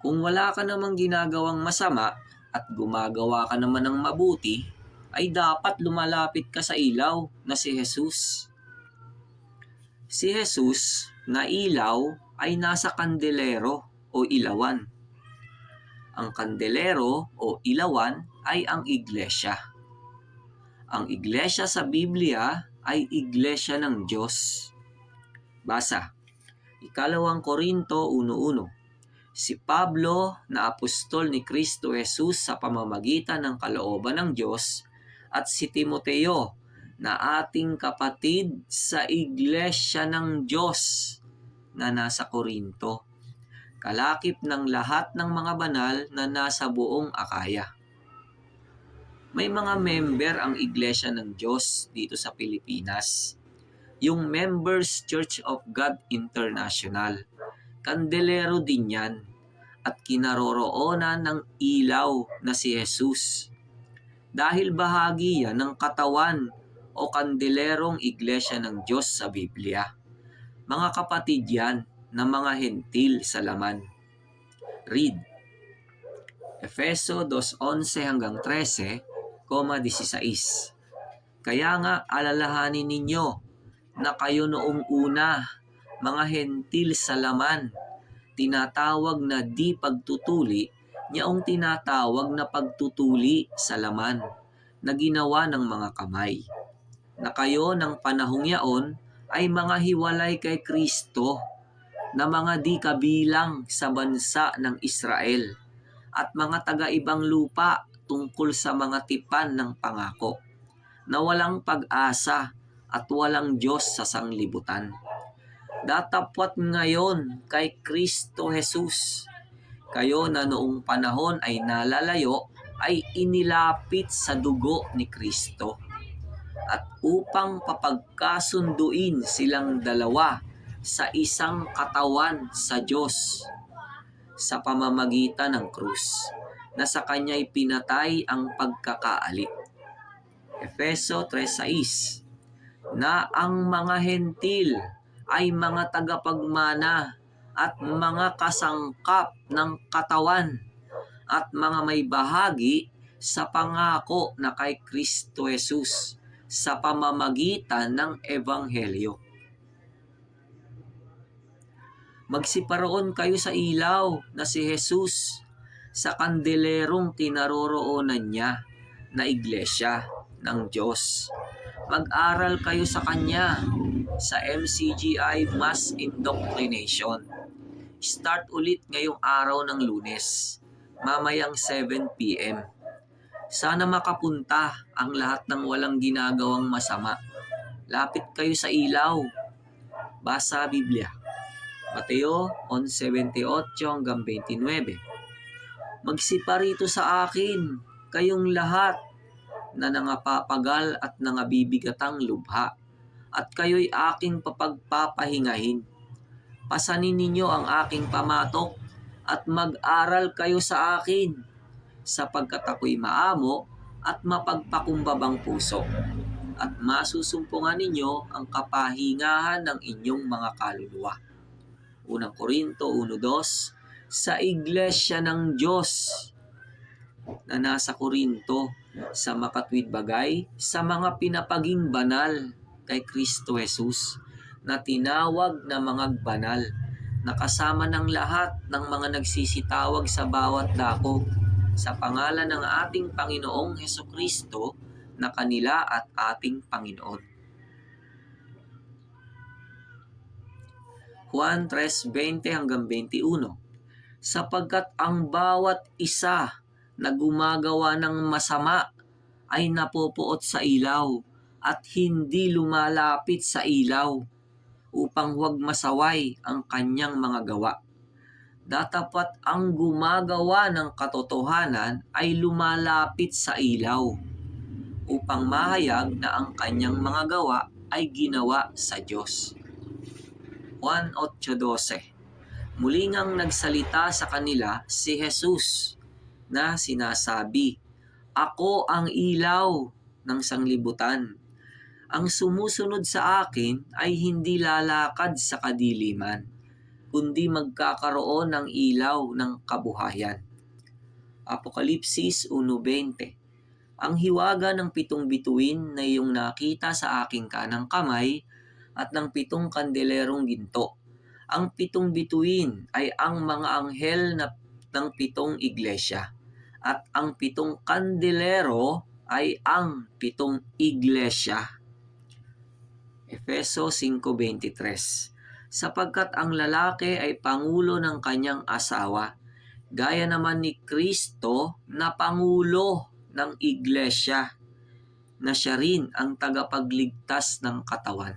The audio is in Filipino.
Kung wala ka namang ginagawang masama at gumagawa ka naman ng mabuti, ay dapat lumalapit ka sa ilaw na si Jesus. Si Jesus na ilaw ay nasa kandelero o ilawan. Ang kandelero o ilawan ay ang iglesia. Ang iglesia sa Biblia ay iglesia ng Diyos. Basa, 2 Korinto 1:1. Si Pablo na apostol ni Kristo Jesus sa pamamagitan ng kalooban ng Diyos at si Timoteo na ating kapatid sa iglesia ng Diyos na nasa Korinto, kalakip ng lahat ng mga banal na nasa buong Akaya. May mga member ang iglesia ng Diyos dito sa Pilipinas. Yung Members Church of God International. Kandelero din yan at kinaroroonan ng ilaw na si Jesus. Dahil bahagi yan ng katawan o kandelerong iglesia ng Diyos sa Biblia. Mga kapatid yan na mga hentil sa laman. Read. Efeso 2:11-13:16. Kaya nga alalahanin ninyo na kayo noong una, mga hentil sa laman, tinatawag na di pagtutuli, niyaong tinatawag na pagtutuli sa laman, na ginawa ng mga kamay. Na kayo ng panahong yaon ay mga hiwalay kay Kristo, na mga di kabilang sa bansa ng Israel, at mga taga-ibang lupa tungkol sa mga tipan ng pangako, na walang pag-asa at walang Diyos sa sanglibutan. Datapwat ngayon kay Kristo Jesus. Kayo na noong panahon ay nalalayo ay inilapit sa dugo ni Kristo. At upang papagkasunduin silang dalawa sa isang katawan sa Diyos sa pamamagitan ng krus, na sa kanya'y pinatay ang pagkakaalit. Efeso 3:6. Na ang mga hentil ay mga tagapagmana at mga kasangkap ng katawan at mga may bahagi sa pangako na kay Kristo Jesus sa pamamagitan ng Ebanghelyo. Magsiparoon kayo sa ilaw na si Jesus sa kandelerong kinaroroonan niya na iglesia ng Diyos. Mag-aral kayo sa Kanya sa MCGI Mass Indoctrination. Start ulit ngayong araw ng Lunes, mamayang 7 p.m. Sana makapunta ang lahat ng walang ginagawang masama. Lapit kayo sa ilaw. Basa Biblia. Mateo 11:28-29. Magsiparito sa akin kayong lahat na nangapapagal at nangabibigatang lubha, at kayo'y aking papagpapahingahin. Pasanin ninyo ang aking pamatok at mag-aral kayo sa akin, sapagkat ako'y maamo at mapagpakumbabang puso, at masusumpungan ninyo ang kapahingahan ng inyong mga kaluluwa. 1 Korinto 1:2. Sa iglesia ng Diyos na nasa Korinto, sa makatwid bagay, sa mga pinapaging banal kay Kristo Jesus, na tinawag na mga banal, na kasama ng lahat ng mga nagsisitawag sa bawat dako, sa pangalan ng ating Panginoong Hesukristo, na kanila at ating Panginoon. Juan 3:20-21. Sapagkat ang bawat isa na gumagawa ng masama ay napopoot sa ilaw at hindi lumalapit sa ilaw upang huwag masaway ang kanyang mga gawa. Datapat ang gumagawa ng katotohanan ay lumalapit sa ilaw upang mahayag na ang kanyang mga gawa ay ginawa sa Diyos. Juan 8:12. Muli ngang nagsalita sa kanila si Jesus na sinasabi, "Ako ang ilaw ng sanglibutan. Ang sumusunod sa akin ay hindi lalakad sa kadiliman, kundi magkakaroon ng ilaw ng kabuhayan. Apokalipsis 1:20. Ang hiwaga ng 7 bituin na iyong nakita sa aking kanang kamay at ng 7 kandelerong ginto. Ang 7 bituin ay ang mga anghel ng 7 iglesia, at ang 7 kandelero ay ang 7 iglesia. Efeso 5:23. Sapagkat ang lalaki ay pangulo ng kanyang asawa, gaya naman ni Kristo na pangulo ng iglesia, na siya rin ang tagapagligtas ng katawan.